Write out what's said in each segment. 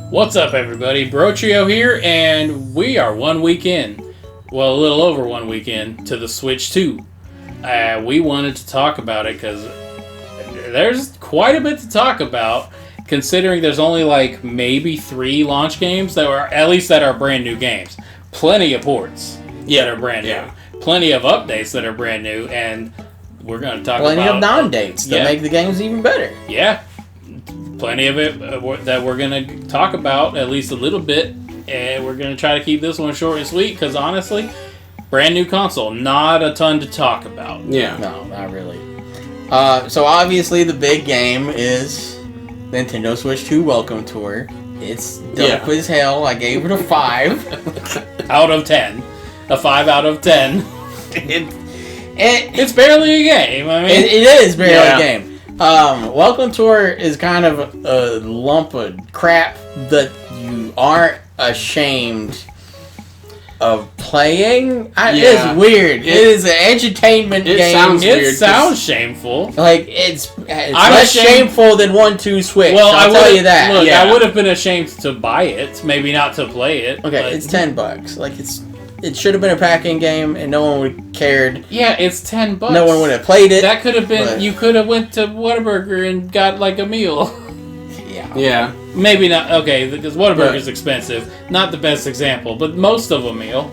What's up, everybody? BroTrio here, and we are 1 week in. Well, a little over 1 week in to the Switch 2. We wanted to talk about it because there's quite a bit to talk about, considering there's only like maybe 3 launch games that are brand new games. Plenty of ports that are brand new. Plenty of updates that are brand new, and we're going to talk plenty about... of non-dates that make the games even better. Yeah. Plenty of it that we're going to talk about, at least a little bit, and we're going to try to keep this one short and sweet, because honestly, brand new console, not a ton to talk about. Yeah. No, not really. So obviously the big game is Nintendo Switch 2 Welcome Tour. It's dope as hell. I gave it a 5. Out of 10. A 5 out of 10. It's barely a game. I mean, it is barely a game. Welcome Tour is kind of a lump of crap that you aren't ashamed of playing. It's weird. It is an edutainment game. It sounds shameful. Like, it's less shameful than 1-2 Switch. Well, I'll tell you that. Look, I would have been ashamed to buy it, maybe not to play it. Okay, it's $10. Like, it should have been a packing game, and no one would have cared. Yeah, it's $10. No one would have played it. That could have been... You could have went to Whataburger and got, like, a meal. Yeah. Maybe not... Okay, because Whataburger's expensive. Not the best example, but most of a meal.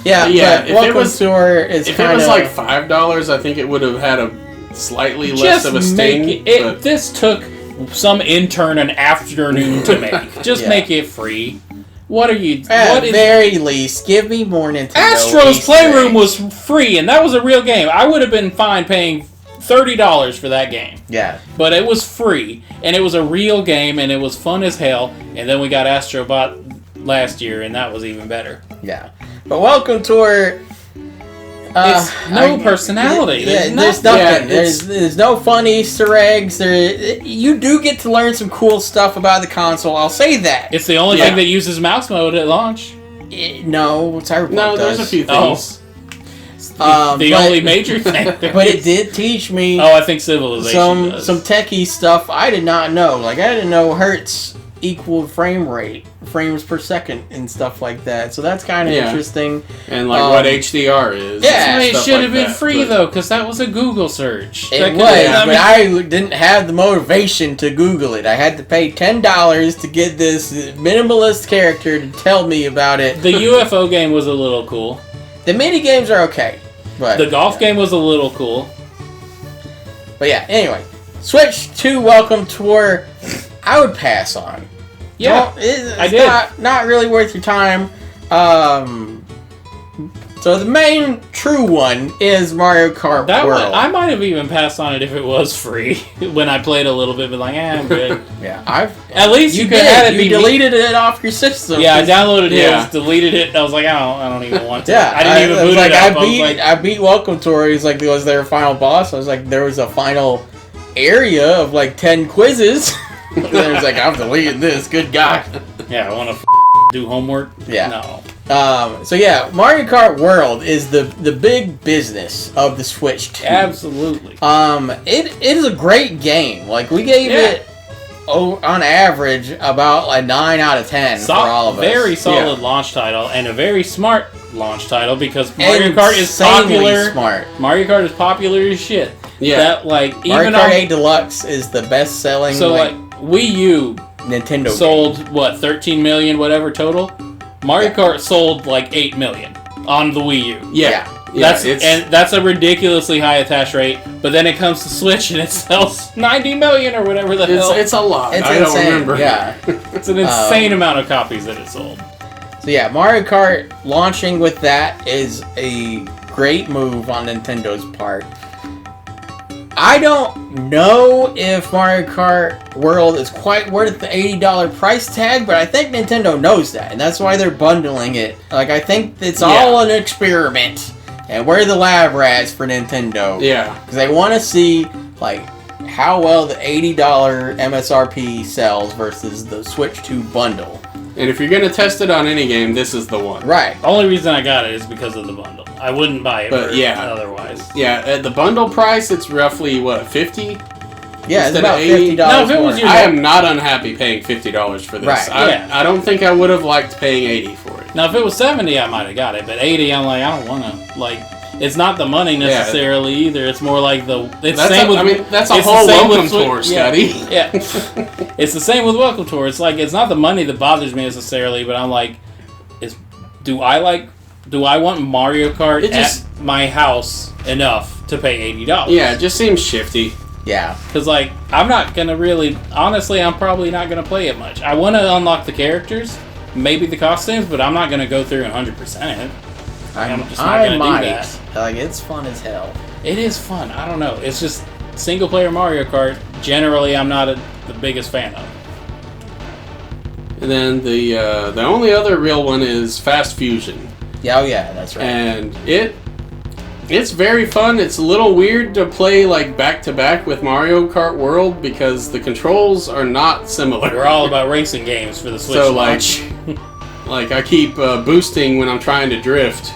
Yeah. If Welcome Tour is if it was like $5, I think it would have had a slightly less of a sting. This took some intern an afternoon to make. Just make it free. What are you... At very least, give me more Nintendo Astro's Playroom was free, and that was a real game. I would have been fine paying $30 for that game. Yeah. But it was free, and it was a real game, and it was fun as hell. And then we got Astrobot last year, and that was even better. Yeah. But Welcome Tour... it's no personality. There's nothing. There's no fun Easter eggs. You do get to learn some cool stuff about the console. I'll say that. It's the only thing that uses mouse mode at launch. No, Cyberpunk does. There's a few things. The only major thing. But it did teach me. I think Civilization some techie stuff I did not know. Like, I didn't know hertz equal frames per second and stuff like that. So that's kind of interesting. And like what HDR is. Yeah, it should have been free though, because that was a Google search. It was, but I didn't have the motivation to Google it. I had to pay $10 to get this minimalist character to tell me about it. The UFO game was a little cool. The mini games are okay, but the golf game was a little cool. But yeah, anyway, Switch 2 Welcome Tour, I would pass on. Yeah, it's not really worth your time. So the main true one is Mario Kart World. I might have even passed on it if it was free. When I played a little bit, but like, I'm good. Yeah, at least you could have it. You deleted it off your system. Yeah, I downloaded it, deleted it. I was like, I don't even want to. Yeah, I didn't even boot it up. I beat Welcome Tour. He's like, was there a final boss? I was like, there was a final area of like 10 quizzes. And then he's like, I'm deleting this. Good God. Yeah, I want to do homework. Yeah. No. So yeah, Mario Kart World is the big business of the Switch 2. Absolutely. It is a great game. Like, we gave it on average about a 9 out of 10 for all of us. Very solid launch title, and a very smart launch title, because Mario Kart is popular. Smart. Mario Kart is popular as shit. Yeah. That, like, Mario Kart 8 Deluxe is the best selling. So like Wii U Nintendo sold game. What, 13 million whatever total? Mario Kart sold like 8 million on the Wii U. That's a ridiculously high attach rate. But then it comes to Switch and it sells 90 million or whatever the hell. It's a lot. It's I insane. don't remember. Yeah, it's an insane amount of copies that it sold. So yeah, Mario Kart launching with that is a great move on Nintendo's part. I don't know if Mario Kart World is quite worth the $80 price tag, but I think Nintendo knows that, and that's why they're bundling it. Like, I think it's all an experiment, and we're the lab rats for Nintendo. Yeah. Because they want to see, like, how well the $80 MSRP sells versus the Switch 2 bundle. And if you're going to test it on any game, this is the one. Right. The only reason I got it is because of the bundle. I wouldn't buy it otherwise. otherwise. Yeah, at the bundle price, it's roughly, what, 50? Yeah, it's instead about of $80. $50 No, if it was more. your- I am not unhappy paying $50 for this. Right, yeah. I don't think I would have liked paying $80 for it. Now, if it was 70, I might have got it, but 80, I'm like, I don't want to. Like, it's not the money necessarily either. It's more like that's a whole welcome tour, Scotty. Yeah. It's the same with welcome tour. It's like it's not the money that bothers me necessarily, but I'm like, do I want Mario Kart at my house enough to pay $80? Yeah, it just seems shifty. Yeah. Because, like, I'm not going to really... Honestly, I'm probably not going to play it much. I want to unlock the characters, maybe the costumes, but I'm not going to go through 100% it. I'm just not going to do that. Like, it's fun as hell. It is fun. I don't know. It's just single-player Mario Kart, generally, I'm not the biggest fan of. And then the only other real one is Fast Fusion. Yeah, oh yeah, that's right. And it's very fun. It's a little weird to play like back to back with Mario Kart World because the controls are not similar. We're all about racing games for the Switch So launch. like I keep boosting when I'm trying to drift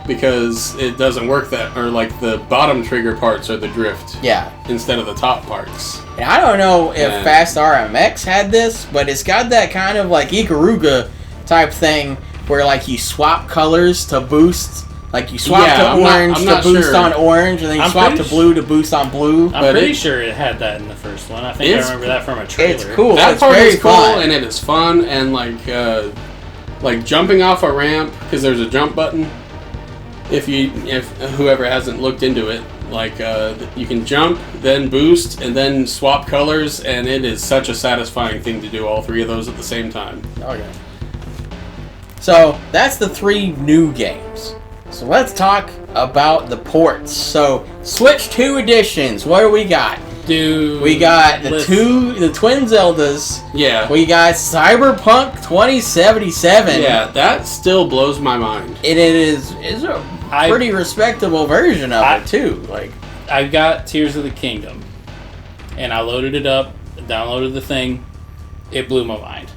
because it doesn't work or like the bottom trigger parts are the drift. Yeah. Instead of the top parts. And I don't know if Fast RMX had this, but it's got that kind of like Ikaruga type thing where like you swap colors to boost. Like you swap to orange to boost on orange, and then you swap to blue to boost on blue. I'm pretty sure it had that in the first one. I think I remember that from a trailer. It's cool. That it's part very is cool, fun. and it is fun, and like jumping off a ramp because there's a jump button. If whoever hasn't looked into it, like you can jump, then boost, and then swap colors, and it is such a satisfying thing to do all three of those at the same time. Okay. So that's the 3 new games. So let's talk about the ports. So Switch 2 editions. What do we got? Dude, we got the Twin Zeldas. Yeah. We got Cyberpunk 2077. Yeah, that still blows my mind. And it is a pretty respectable version of it too. Like I've got Tears of the Kingdom, and I loaded it up, downloaded the thing. It blew my mind.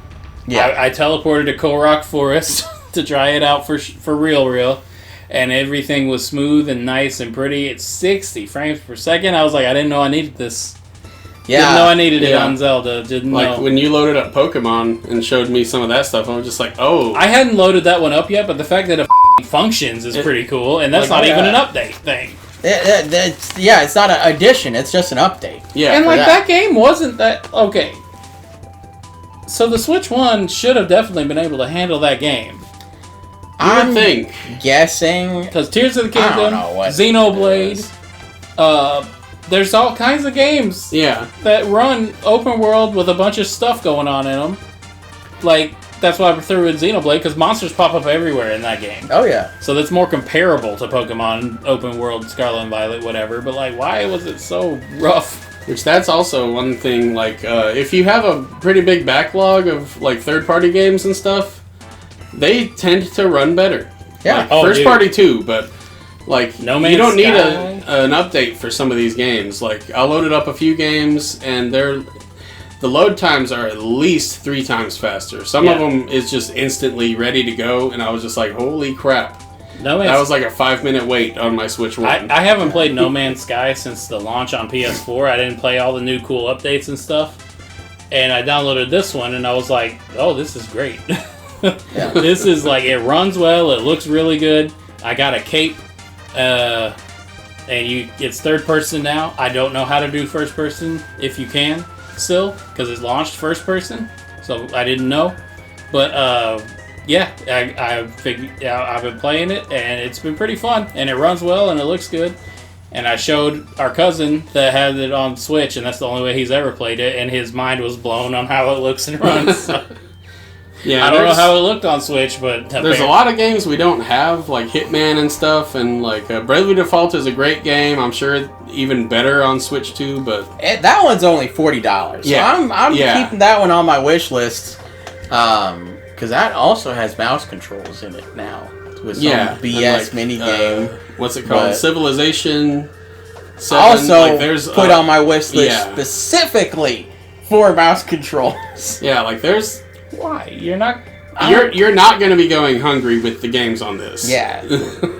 Yeah, I teleported to Korok Forest to try it out for real. And everything was smooth and nice and pretty. It's 60 frames per second. I was like, I didn't know I needed this. Yeah. Didn't know I needed it on Zelda. Didn't know. When you loaded up Pokemon and showed me some of that stuff, I was just like, oh. I hadn't loaded that one up yet, but the fact that it functions is pretty cool. And that's not even an update thing. It's not an addition. It's just an update. Yeah. And that game wasn't that... Okay. So the Switch 1 should have definitely been able to handle that game. I'm think guessing because Tears of the Kingdom, I don't know what Xenoblade, there's all kinds of games that run open world with a bunch of stuff going on in them. Like that's why I threw in Xenoblade because monsters pop up everywhere in that game. Oh yeah. So that's more comparable to Pokemon open world Scarlet and Violet, whatever. But like, why was it so rough? Which that's also one thing. Like, if you have a pretty big backlog of like third-party games and stuff. They tend to run better. Yeah. Like, first party too, but like No Man's you don't need Sky. an update for some of these games. Like I loaded up a few games and the load times are at least 3 times faster. Some of them is just instantly ready to go, and I was just like, holy crap. That was like a 5-minute wait on my Switch 1. I haven't played No Man's Sky since the launch on PS4. I didn't play all the new cool updates and stuff. And I downloaded this one, and I was like, oh, this is great. This is like, it runs well, it looks really good. I got a cape, and it's third person now. I don't know how to do first person, if you can, still, because it's launched first person, so I didn't know. But, I've been playing it, and it's been pretty fun, and it runs well, and it looks good. And I showed our cousin that had it on Switch, and that's the only way he's ever played it, and his mind was blown on how it looks and runs. So. Yeah, I don't know how it looked on Switch, but there's a lot of games we don't have, like Hitman and stuff, and like Bravely Default is a great game. I'm sure it's even better on Switch 2, but that one's only $40. So I'm keeping that one on my wish list, because that also has mouse controls in it now with some BS mini game. What's it called? Civilization 7. Also, there's put on my wish list specifically for mouse controls. Yeah, like there's. Why? You're not going to be going hungry with the games on this. Yeah.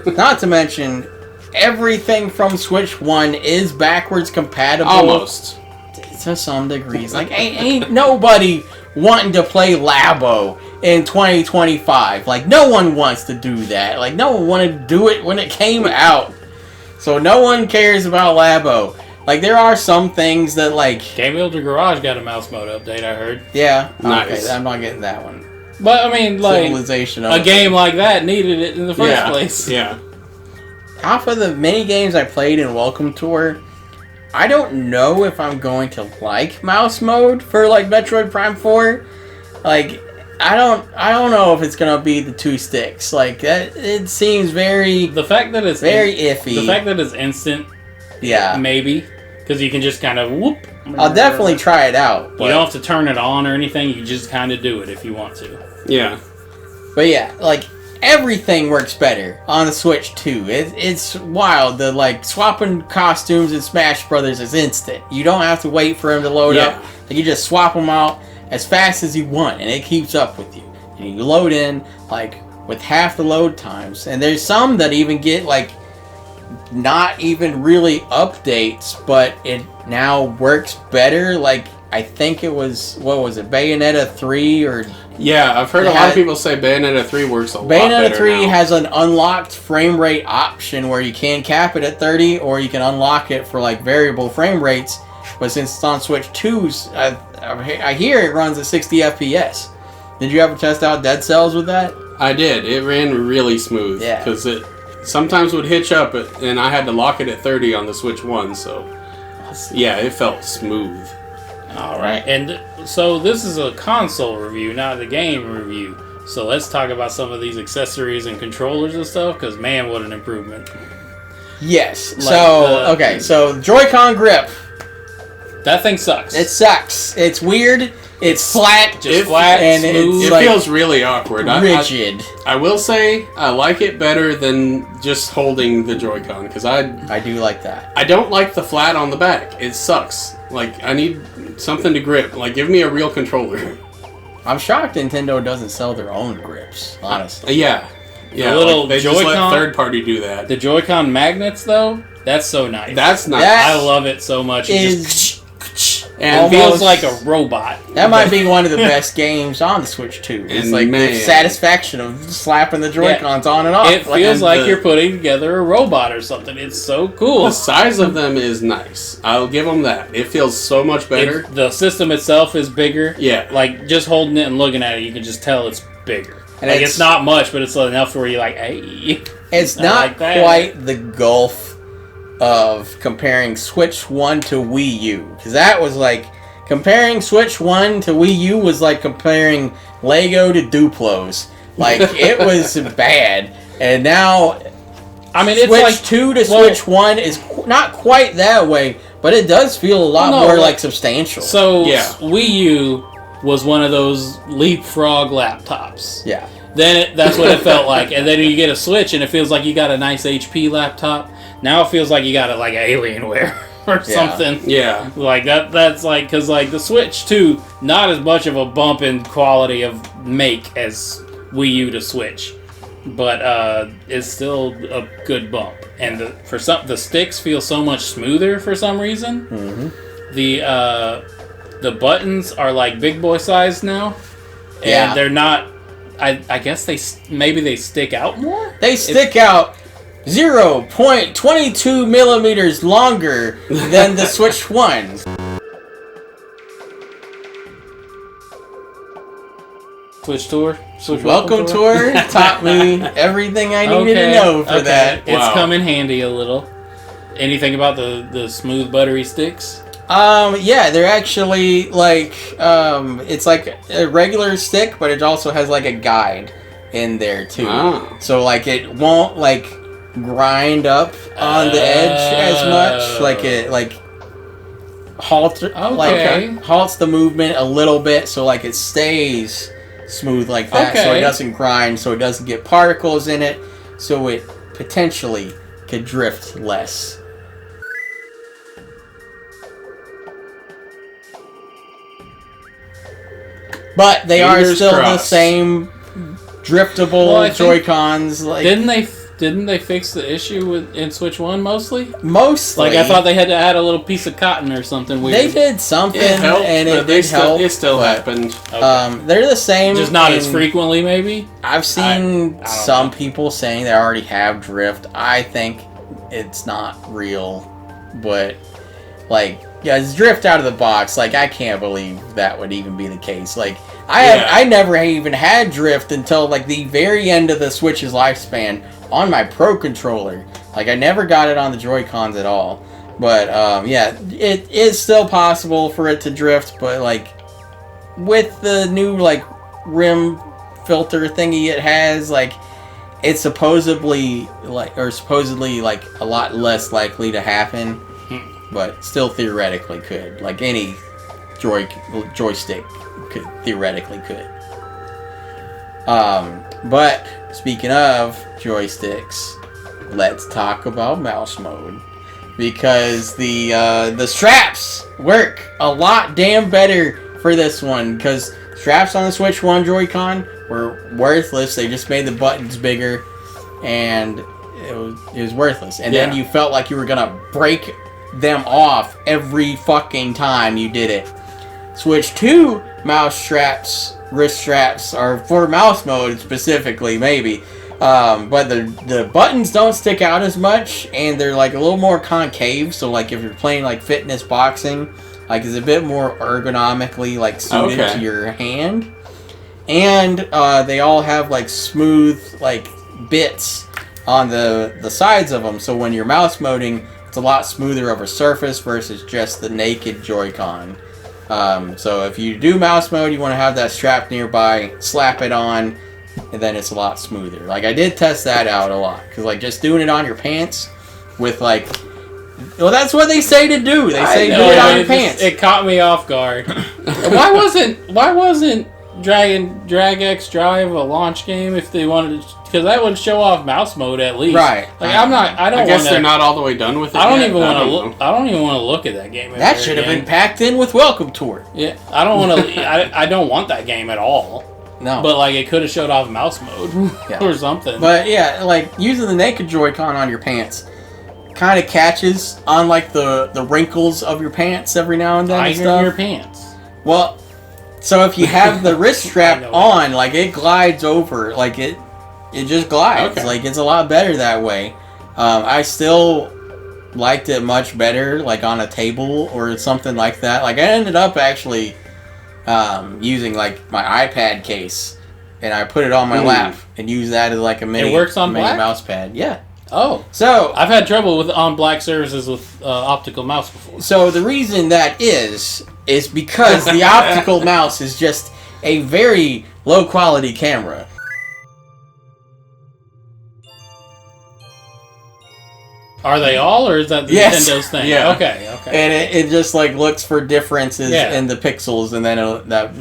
Not to mention, everything from Switch 1 is backwards compatible. Almost. to some degrees. Like, ain't nobody wanting to play Labo in 2025. Like, no one wants to do that. Like, no one wanted to do it when it came out. So no one cares about Labo. Like, there are some things that, like... Game Builder Garage got a mouse mode update, I heard. Yeah. Nice. Okay, I'm not getting that one. But, I mean, like, Civilization a game like that needed it in the first place. Yeah. Off of the mini games I played in Welcome Tour, I don't know if I'm going to like mouse mode for, like, Metroid Prime 4. Like, I don't know if it's gonna be the 2 sticks. Like, that, it seems very... The fact that it's... Very iffy. The fact that it's instant, yeah. maybe. Because you can just kind of whoop. I'll definitely try it out. You don't have to turn it on or anything. You just kind of do it if you want to. Yeah. But yeah, like, everything works better on the Switch 2. It's wild. The, like, swapping costumes in Smash Brothers is instant. You don't have to wait for them to load up. Like, you just swap them out as fast as you want, and it keeps up with you. And you load in, like, with half the load times. And there's some that even get, like, not even really updates, but it now works better. Like, I think it was, what was it, Bayonetta 3 or... Yeah, I've heard a lot of people say Bayonetta 3 works a lot better Bayonetta 3 now. has an unlocked frame rate option where you can cap it at 30 or you can unlock it for, like, variable frame rates. But since it's on Switch 2's, I hear it runs at 60 FPS. Did you ever test out Dead Cells with that? I did. It ran really smooth. Yeah. Because it sometimes would hitch up, and I had to lock it at 30 on the Switch 1, so... Yeah, it felt smooth. All right. And so this is a console review, not a game review. So let's talk about some of these accessories and controllers and stuff, because, man, what an improvement. Yes. Like so Joy-Con grip. That thing sucks. It sucks. It's weird. It's flat. Just flat, and smooth. it's It like feels really awkward. rigid. I will say I like it better than just holding the Joy-Con, because I do like that. I don't like the flat on the back. It sucks. Like, I need something to grip. Like, give me a real controller. I'm shocked Nintendo doesn't sell their own grips, honestly. Yeah. Yeah, The little like, they just let Joy-Con- third party do that. The Joy-Con magnets, though, that's so nice. That's nice. That I love it so much. It Is and feels almost like a robot. that might be one of the best games on the Switch 2. It's And like the man. satisfaction of slapping the Joy-Cons on and off. It feels like the- you're putting together a robot or something. It's so cool. the size of them is nice. I'll give them that. It feels so much better. The system itself is bigger. Yeah. Like, just holding it and looking at it, you can just tell it's bigger. And Like, it's- it's not much, but it's enough where you're like, hey. It's I not like that. quite the gulf of comparing Switch 1 to Wii U. Because that was like... Comparing Switch 1 to Wii U was like comparing Lego to Duplos. Like, it was bad. And now... I mean, it's Switch like 2 to well- Switch 1 is not quite that way, but it does feel a lot No, more like- like substantial. So, Yeah. Wii U was one of those leapfrog laptops. yeah. Then that's what it felt like. And then you get a Switch and it feels like you got a nice HP laptop. Now it feels like you got it like Alienware or something. Yeah. Like that's like, because like the Switch 2, not as much of a bump in quality of make as Wii U to Switch. But it's still a good bump. And the sticks feel so much smoother for some reason. Mm-hmm. The buttons are like big boy size now. And Yeah. they're not... I guess maybe they stick out more? They stick out 0.22 millimeters longer than the Switch 1. Switch Tour? Welcome Tour taught me everything I needed to know for that. It's Wow. come in handy a little. Anything about the smooth buttery sticks? Yeah, they're actually like, it's like a regular stick, but it also has like a guide in there too. Ah. So like it won't like grind up on the edge as much. Like it halts halts the movement a little bit, so like it stays smooth like that. So Okay. it doesn't grind, so it doesn't get particles in it, so it potentially could drift less. But they are Fingers still the crossed. same driftable Well, I think- Joy-Cons. Like, Didn't they Didn't they fix the issue in Switch 1 mostly? Mostly. Like, I thought they had to add a little piece of cotton or something weird. They did something, It helped, and but it did help. It still but, happened. Okay. They're the same. Just not as in- frequently, maybe? I've seen I don't some know. people saying they already have drift. I think it's not real, but like, yeah, it's drift out of the box. Like, I can't believe that would even be the case. Like, I never even had drift until like the very end of the Switch's lifespan on my Pro controller. Like, I never got it on the Joy-Cons at all. But yeah, it is still possible for it to drift, but like with the new like rim filter thingy it has, like it's supposedly like a lot less likely to happen, but still theoretically could. Like any joystick theoretically could. But speaking of joysticks, let's talk about mouse mode, because the straps work a lot damn better for this one, because straps on the Switch 1 Joy-Con were worthless. They just made the buttons bigger, and it was worthless. And then you felt like you were gonna break them off every fucking time you did it. Switch 2 mouse straps, wrist straps, are for mouse mode specifically, maybe. But the buttons don't stick out as much, and they're like a little more concave. So like if you're playing like fitness boxing, like it's a bit more ergonomically like suited to your hand. And they all have like smooth like bits on the sides of them. So when you're mouse moding, it's a lot smoother of a surface versus just the naked Joy-Con. So if you do mouse mode, you want to have that strap nearby, slap it on, and then it's a lot smoother. Like, I did test that out a lot, because like just doing it on your pants with like, well, that's what they say to do. They say do it on your pants. It caught me off guard. why wasn't Drag X Drive a launch game if they wanted to? Because that would show off mouse mode at least. Right. Like I guess they're not all the way done with it. I don't yet. even want to look. I don't even want to look at that game. That should have been packed in with Welcome Tour. Yeah, I don't want to. I don't want that game at all. No. But like it could have showed off mouse mode or something. But yeah, like using the naked Joy-Con on your pants kind of catches on like the wrinkles of your pants every now and then. I and hear stuff. your pants. Well, so if you have the wrist strap on, like it glides over, like it just glides. Okay. Like it's a lot better that way. I still liked it much better, like on a table or something like that. Like I ended up actually using like my iPad case, and I put it on my lap and use that as like a mini. It works on mini black? mouse pad. Yeah. Oh, So I've had trouble with on black surfaces with optical mouse before. So the reason that is because the optical mouse is just a very low quality camera. Are they all, or is that Yes. Nintendo's thing? Yeah. Okay. And it just like looks for differences Yeah. in the pixels, and then that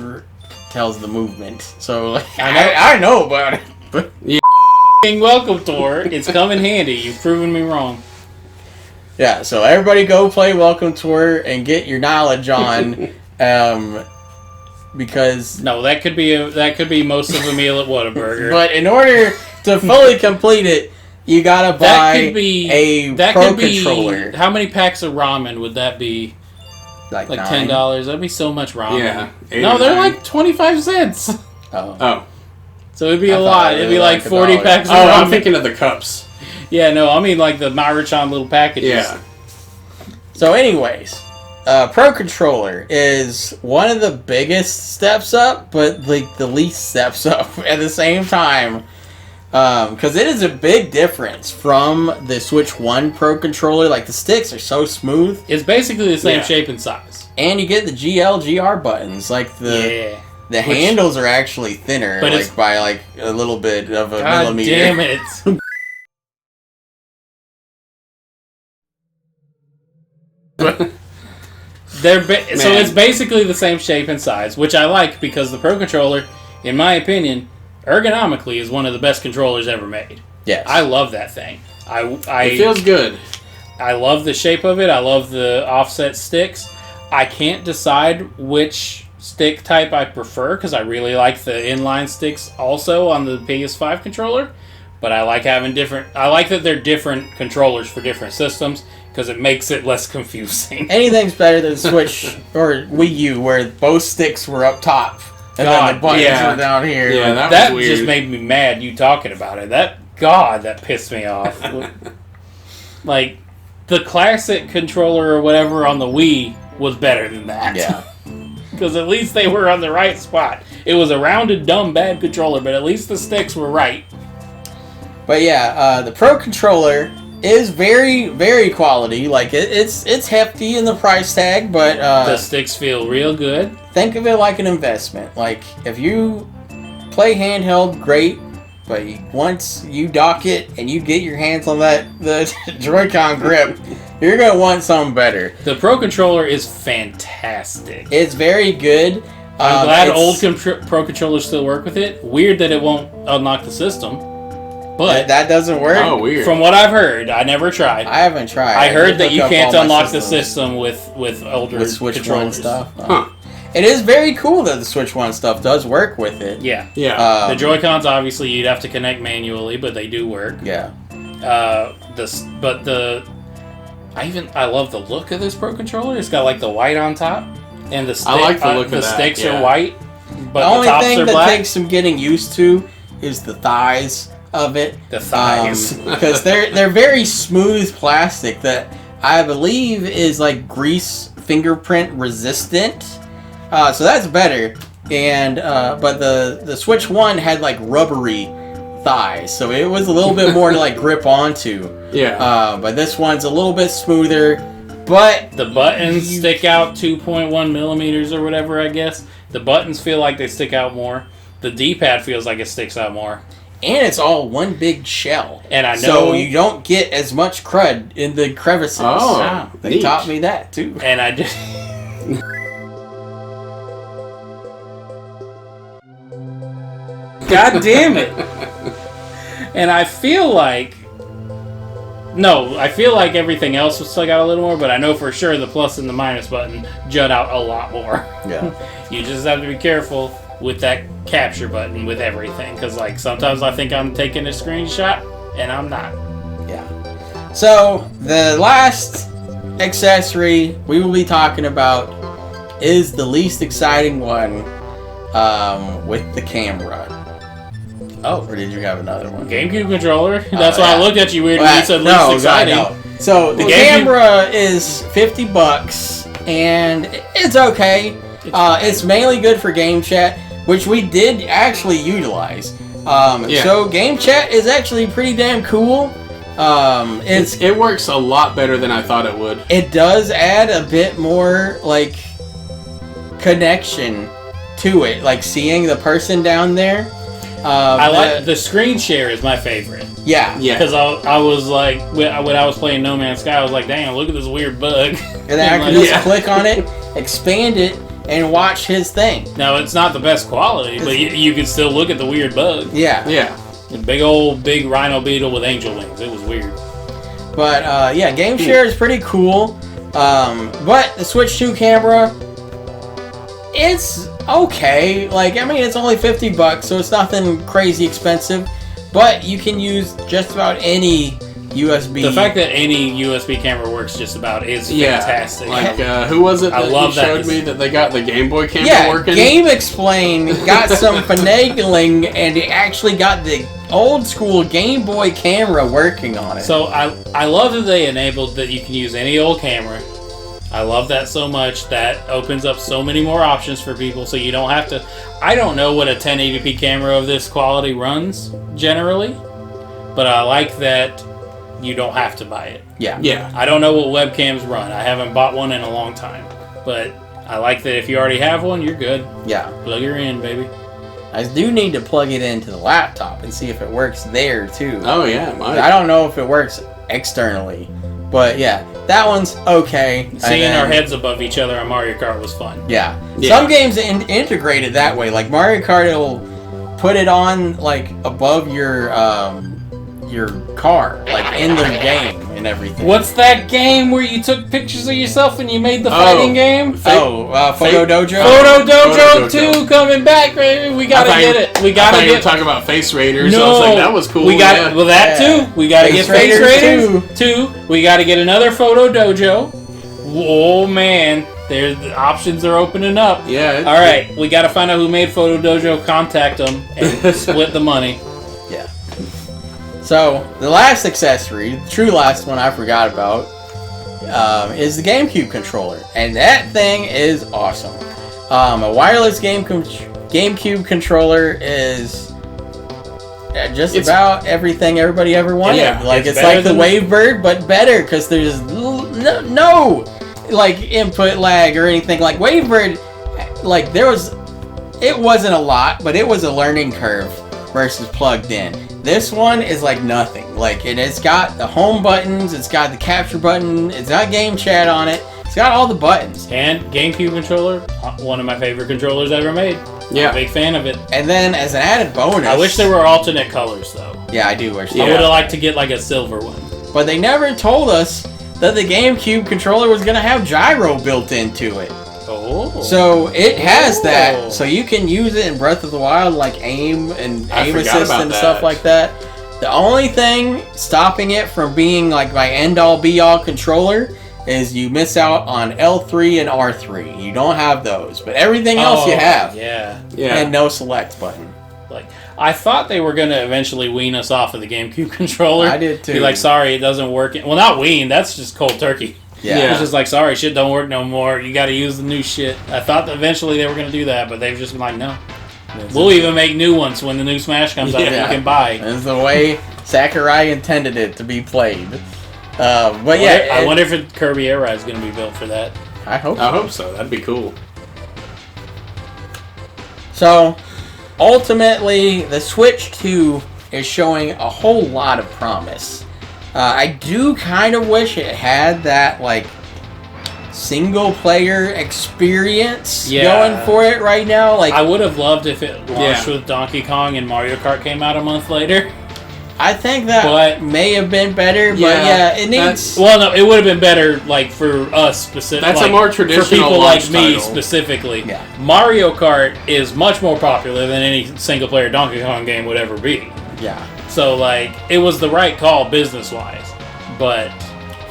tells the movement. So like, I I know about it. But Welcome Tour. It's come in handy. You've proven me wrong. yeah, so everybody go play Welcome Tour and get your knowledge on, because. No, that could be most of a meal at Whataburger. But in order to fully complete it, you gotta buy that could be a that Pro could be, controller. How many packs of ramen would that be? Like $10. That'd be so much ramen. Yeah. No, they're like 25 cents. Oh. So it'd be I a thought lot. it It'd was be like like 40 $1. packs of Oh, ramen. I'm thinking of the cups. Yeah, no, I mean like the Maruchan little packages. Yeah. So anyways, Pro Controller is one of the biggest steps up, but like the least steps up at the same time. Because it is a big difference from the Switch 1 Pro Controller. Like the sticks are so smooth. It's basically the same Yeah. shape and size. And you get the GL/GR buttons. Like the handles are actually thinner, But like it's- by like a little bit of a God millimeter. damn it. So it's basically the same shape and size, which I like because the Pro Controller, in my opinion, ergonomically is one of the best controllers ever made. Yes. I love that thing. It feels good. I love the shape of it. I love the offset sticks. I can't decide which stick type I prefer because I really like the inline sticks also on the PS5 controller. but I like having different. I like that they're different controllers for different systems because it makes it less confusing. Anything's better than Switch or Wii U, where both sticks were up top and then the buttons were down here. Yeah, that was weird. just made me mad. You talking about it? That pissed me off. Like the classic controller or whatever on the Wii was better than that. Yeah. Because at least they were on the right spot. It was a rounded, dumb, bad controller, but at least the sticks were right. But yeah, the Pro Controller is very, very quality. Like, it's hefty in the price tag, but the sticks feel real good. think of it like an investment. Like, if you play handheld, great, but once you dock it and you get your hands on the Joy-Con grip, you're going to want something better. The Pro Controller is fantastic. It's very good. I'm glad old Pro Controllers still work with it. Weird that it won't unlock the system. But that doesn't work. Oh, weird. From what I've heard, I never tried. I haven't tried. I heard that you can't unlock the system system with older with Switch controllers. 1 stuff. Huh. It is very cool that the Switch 1 stuff does work with it. Yeah. Yeah. The Joy-Cons, obviously, you'd have to connect manually, but they do work. Yeah. I love the look of this Pro Controller. It's got like the white on top, and the stick, I like the look of the that, sticks yeah. are white, but The only the tops thing are that black. takes some getting used to is the thighs of it. The thighs. Because they're very smooth plastic that I believe is like grease fingerprint resistant. So that's better. And but the Switch 1 had like rubbery thighs, so it was a little bit more to like grip onto. Yeah. But this one's a little bit smoother. But The buttons stick out 2.1 millimeters or whatever, I guess. The buttons feel like they stick out more. The D-pad feels like it sticks out more. and it's all one big shell. And I know... So you don't get as much crud in the crevices. Oh, They neat. taught me that too. And I just... God damn it. And I feel like... No, I feel like everything else was stuck out a little more, but I know for sure the plus and the minus button jut out a lot more. Yeah. You just have to be careful with that capture button with everything, because like sometimes I think I'm taking a screenshot and I'm not. Yeah. So the last accessory we will be talking about is the least exciting one, with the camera. Oh, Or did you have another one? GameCube controller? That's why yeah. I looked at you weird when Well, you said no, least exciting. no. So the GameCube- camera is $50 and it's okay. It's mainly good for game chat, which we did actually utilize. Yeah. So game chat is actually pretty damn cool. It works a lot better than I thought it would. It does add a bit more like connection to it, like seeing the person down there. I like the screen share is my favorite. Yeah. Yeah. Because I was like, when I was playing No Man's Sky, I was like, damn, look at this weird bug. And then I can Like, just click on it, expand it, and watch his thing. now, it's not the best quality, but you can still look at the weird bug. Yeah. Yeah. The big rhino beetle with angel wings. It was weird. But yeah, game share is pretty cool. But the Switch 2 camera, it's okay. Like, I mean, it's only $50, so it's nothing crazy expensive. But you can use just about any USB. The fact that any USB camera works just about is fantastic. Like, who was it I that love you that showed this- me that they got the Game Boy camera working? Game Explain got some finagling and it actually got the old school Game Boy camera working on it. So I love that they enabled that you can use any old camera. I love that so much. That opens up so many more options for people, so you don't have to... I don't know what a 1080p camera of this quality runs, generally, but I like that you don't have to buy it. yeah. Yeah. I don't know what webcams run. I haven't bought one in a long time, but I like that if you already have one, you're good. Yeah. Plug her in, baby. I do need to plug it into the laptop and see if it works there too. Oh, yeah, it might. I don't know if it works externally, but yeah, that one's okay. And Seeing then- our heads above each other on Mario Kart was fun. Yeah. Yeah. Some games integrate it that way. Like Mario Kart, it'll put it on like above your car, like in the game and everything. What's that game where you took pictures of yourself and you made the fighting game? Photo Dojo. Photo Dojo Photo Dojo. 2 coming back, baby. We gotta get it. we I gotta thought you were get. talking about Face Raiders. No, I was like, that was cool. We got yeah. well that Yeah. too. We gotta Face get Face Raiders Raiders too. We gotta get another photo dojo. Oh man, there's the options are opening up. Yeah. All right, we gotta find out who made Photo Dojo. Contact them and split the money. Yeah. So, the last accessory, the true last one I forgot about, is the GameCube controller. And that thing is awesome. A wireless GameCube controller is just It's- about everything everybody ever wanted. Yeah, like, it's it's better like the than- Wavebird, but better, because there's no like, input lag or anything. Like, Wavebird, like, it wasn't a lot, but it was a learning curve versus plugged in. This one is like nothing. Like, and it's got the home buttons, it's got the capture button, it's got game chat on it, it's got all the buttons. And GameCube controller, one of my favorite controllers ever made. Yeah. I'm a big fan of it. And then as an added bonus, I wish there were alternate colors though. Yeah, I do wish. I there would were. have liked to get like a silver one. But they never told us that the GameCube controller was gonna have gyro built into it. Oh. So it has Oh. that. So you can use it in Breath of the Wild, like aim and I aim forgot assist about and that. stuff like that. The only thing stopping it from being like my end-all be-all controller is you miss out on L3 and R3. You don't have those, but everything else you have. Yeah. Yeah. And no select button. Like, I thought they were going to eventually wean us off of the GameCube controller. I did too. Be like, sorry, it doesn't work. Well, not wean. That's just cold turkey. Yeah. Yeah. It's just like, sorry, shit don't work no more. You got to use the new shit. I thought that eventually they were going to do that, but they've just been like, no. We'll even make new ones when the new Smash comes out that Yeah. you can buy. That's the way Sakurai intended it to be played. But yeah, I wonder if Kirby Air Ride is going to be built for that. I hope. I hope so. That'd be cool. So, ultimately, the Switch 2 is showing a whole lot of promise. I do kind of wish it had that, like, single-player experience going for it right now. Like, I would have loved if it launched Yeah. with Donkey Kong and Mario Kart came out a month later. I think that But- may have been better, but Yeah, yeah, it needs... Well, no, it would have been better, like, for us specifically. That's a more traditional for people like launch me title. specifically. Yeah. Mario Kart is much more popular than any single-player Donkey Kong game would ever be. Yeah. So, like, it was the right call business-wise. But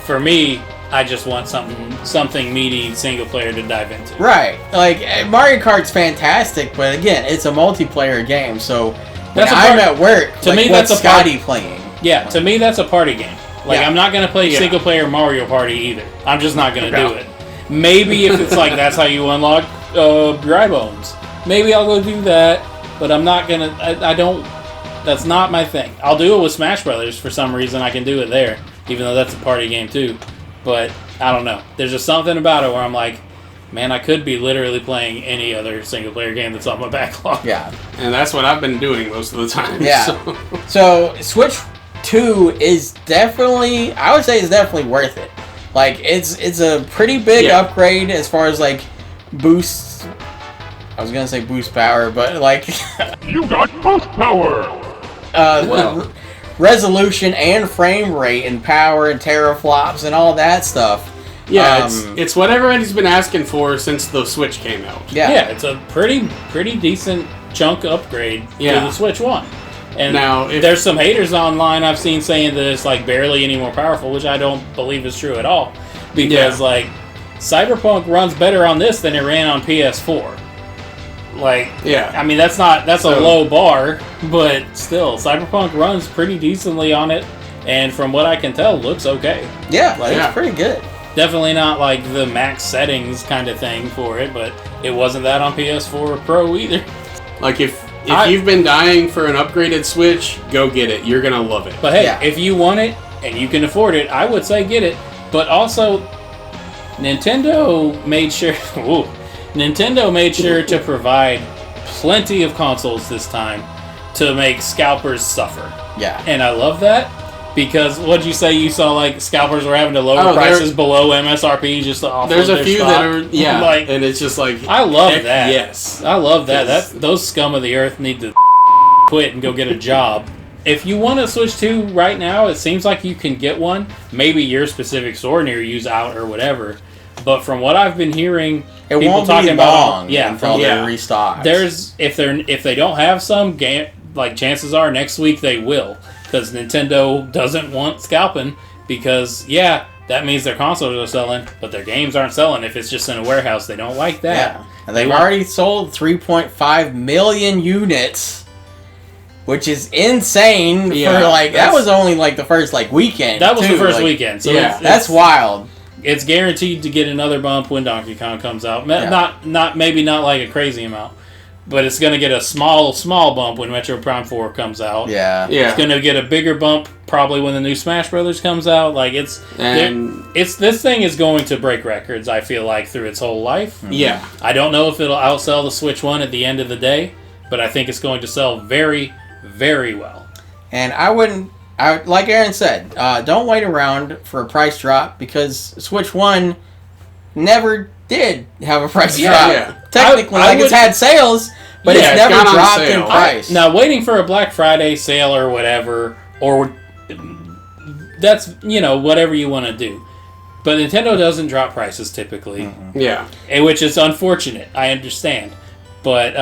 for me, I just want something meaty single-player to dive into. Right. Like, Mario Kart's fantastic, but again, it's a multiplayer game, so when That's a I'm part- at work, to like, me, what's that's a part- Scotty playing? Yeah, to me, that's a party game. Like, Yeah. I'm not going to play Yeah. single-player Mario Party either. I'm just not going to No. do it. Maybe if it's like, that's how you unlock Dry Bones. Maybe I'll go do that, but I'm not going to... I don't... That's not my thing. I'll do it with Smash Brothers for some reason. I can do it there, even though that's a party game too. But, I don't know. There's just something about it where I'm like, man, I could be literally playing any other single-player game that's on my backlog. Yeah. And that's what I've been doing most of the time. Yeah. So. So, Switch 2 is definitely, I would say it's definitely worth it. Like, it's a pretty big Yeah. upgrade as far as, like, boost, I was gonna say boost power, but, like, You got boost power! Well. resolution and frame rate and power and teraflops and all that stuff. Yeah, Um, it's what everybody's been asking for since the Switch came out. Yeah. Yeah, it's a pretty decent chunk upgrade to Yeah. the Switch 1. And Now, if- there's some haters online I've seen saying that it's like barely any more powerful, which I don't believe is true at all. Because Yeah. like Cyberpunk runs better on this than it ran on PS4. Like, Yeah. I mean that's a So- low bar, but still Cyberpunk runs pretty decently on it, and from what I can tell, looks okay. Yeah, like, Yeah. it's pretty good. Definitely not like the max settings kind of thing for it, but it wasn't that on PS4 Pro either. Like, if I- you've been dying for an upgraded Switch, go get it. You're gonna love it. But hey, Yeah. if you want it and you can afford it, I would say get it. But also, Nintendo made sure. Ooh, Nintendo made sure to provide plenty of consoles this time to make scalpers suffer, Yeah. and I love that because what'd you say? You saw like scalpers were having to lower Oh, prices below MSRP just to offload There's a their few stock. that are like and it's just like I love heck that. Yes, I love that. Yes. Those scum of the earth need to quit and go get a job. If you want to Switch 2 right now, it seems like you can get one. Maybe your specific store near you's out or whatever. But from what I've been hearing, It people won't talking be about long yeah, until from, they're restocked. if they don't have some game, like chances are next week they will, because Nintendo doesn't want scalping, because that means their consoles are selling, but their games aren't selling if it's just in a warehouse. They don't like that. Yeah. And they've already sold 3.5 million units, which is insane. Yeah, That was only like the first weekend. That was too. the first weekend. So Yeah. That's wild. It's guaranteed to get another bump when Donkey Kong comes out. Yeah. Not maybe not like a crazy amount, but it's going to get a small bump when Metro Prime 4 comes out. Yeah. Yeah. It's going to get a bigger bump probably when the new Smash Brothers comes out. This thing is going to break records, I feel like, through its whole life. Yeah. I don't know if it'll outsell the Switch 1 at the end of the day, but I think it's going to sell very, very well. And like Aaron said, don't wait around for a price drop, because Switch 1 never did have a price drop. Yeah. Technically, it's had sales, but Yeah, it's never gone on dropped sale. in price. Now, waiting for a Black Friday sale or whatever, or that's, whatever you want to do. But Nintendo doesn't drop prices typically, Yeah. which is unfortunate. I understand. But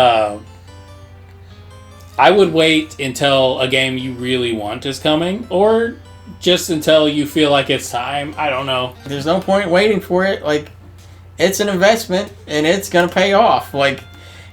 I would wait until a game you really want is coming, or just until you feel like it's time. I don't know. There's no point waiting for it. It's an investment, and it's going to pay off.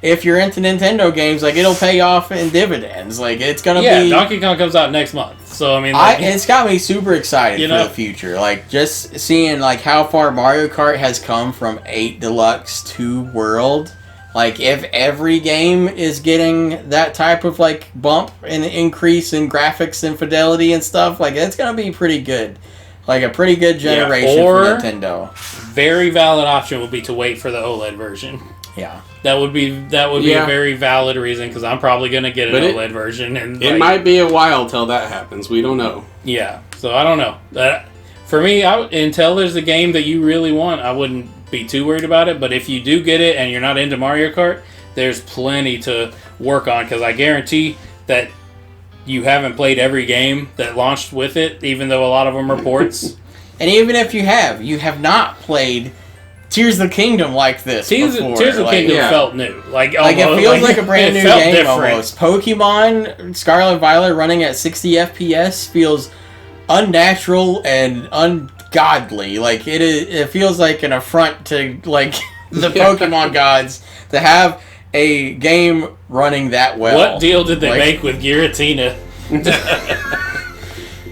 If you're into Nintendo games, it'll pay off in dividends. It's going to be... Yeah, Donkey Kong comes out next month. So, I mean... it's got me super excited for the future. Just seeing, how far Mario Kart has come from 8 Deluxe to World. If every game is getting that type of, bump and increase in graphics and fidelity and stuff, it's going to be pretty good. A pretty good generation for Nintendo. Very valid option would be to wait for the OLED version. Yeah. That would be a very valid reason, because I'm probably going to get an OLED version. And it might be a while till that happens. We don't know. Yeah, so I don't know. For me, until there's a game that you really want, I wouldn't be too worried about it. But if you do get it and you're not into Mario Kart, there's plenty to work on, because I guarantee that you haven't played every game that launched with it, even though a lot of them are ports. And even if you have not played Tears of the Kingdom like this before. Tears of the Kingdom felt new. It feels like a brand new game different. almost. Pokemon Scarlet and Violet running at 60 FPS feels unnatural and ungodly. It feels like an affront to the Pokemon gods to have a game running that well. What deal did they make with Giratina?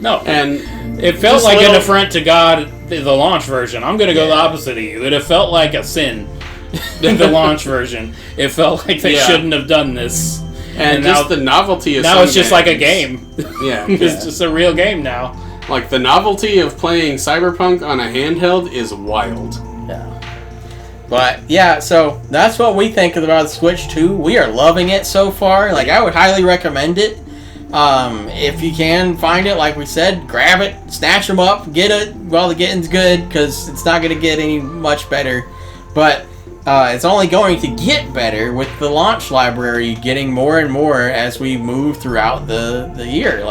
No. And it felt like an affront to God, the launch version. I'm going to go the opposite of you. It felt like a sin, the launch version. It felt like they shouldn't have done this. And just the novelty of now it's just like a game. Yeah. It's just a real game now. The novelty of playing Cyberpunk on a handheld is wild. Yeah. But, yeah, so that's what we think about the Switch 2. We are loving it so far. I would highly recommend it. If you can find it, like we said, grab it, snatch them up, get it while the getting's good, because it's not going to get any much better. But it's only going to get better with the launch library getting more and more as we move throughout the year.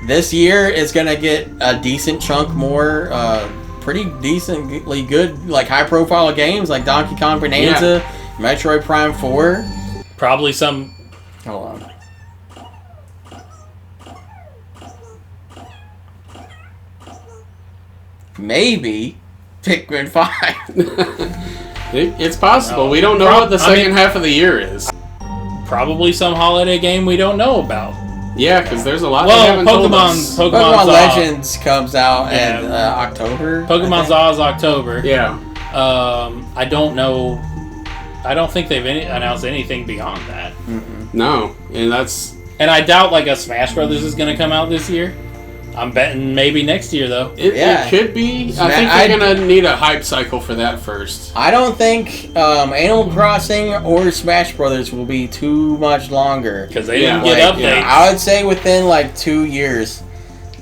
This year is going to get a decent chunk more, pretty decently good, high-profile games like Donkey Kong Bonanza, Metroid Prime 4. Probably some... Hold on. Maybe Pikmin 5. It's possible. No. We don't know what the second half of the year is. Probably some holiday game we don't know about. Yeah, because there's a lot Well, they haven't told us. Pokemon Legends comes out in October. Pokemon Zaw's October. Yeah. I don't know. I don't think they've announced anything beyond that. No, and that's... And I doubt a Smash Brothers is going to come out this year. I'm betting maybe next year, though. It could be. I think they're going to need a hype cycle for that first. I don't think Animal Crossing or Smash Brothers will be too much longer. Because they didn't get updates. Yeah. I would say within 2 years,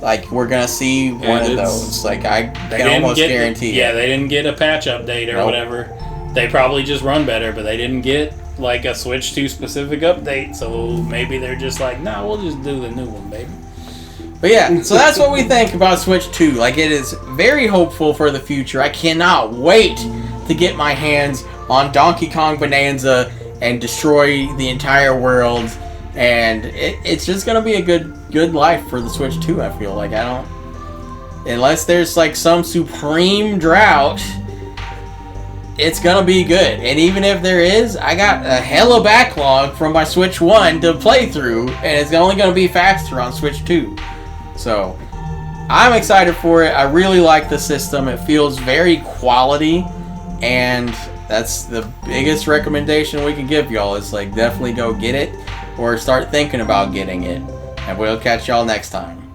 we're going to see one of those. I can almost guarantee it. Yeah, they didn't get a patch update or whatever. They probably just run better, but they didn't get a Switch 2 specific update. So maybe they're just nah, we'll just do the new one, baby. But yeah, so that's what we think about Switch 2. Like, it is very hopeful for the future. I cannot wait to get my hands on Donkey Kong Bonanza and destroy the entire world. And it's just going to be a good life for the Switch 2, I feel like. Unless there's like some supreme drought, it's going to be good. And even if there is, I got a hella backlog from my Switch 1 to play through. And it's only going to be faster on Switch 2. So, I'm excited for it. I really like the system. It feels very quality, and that's the biggest recommendation we can give y'all is like definitely go get it or start thinking about getting it. And we'll catch y'all next time.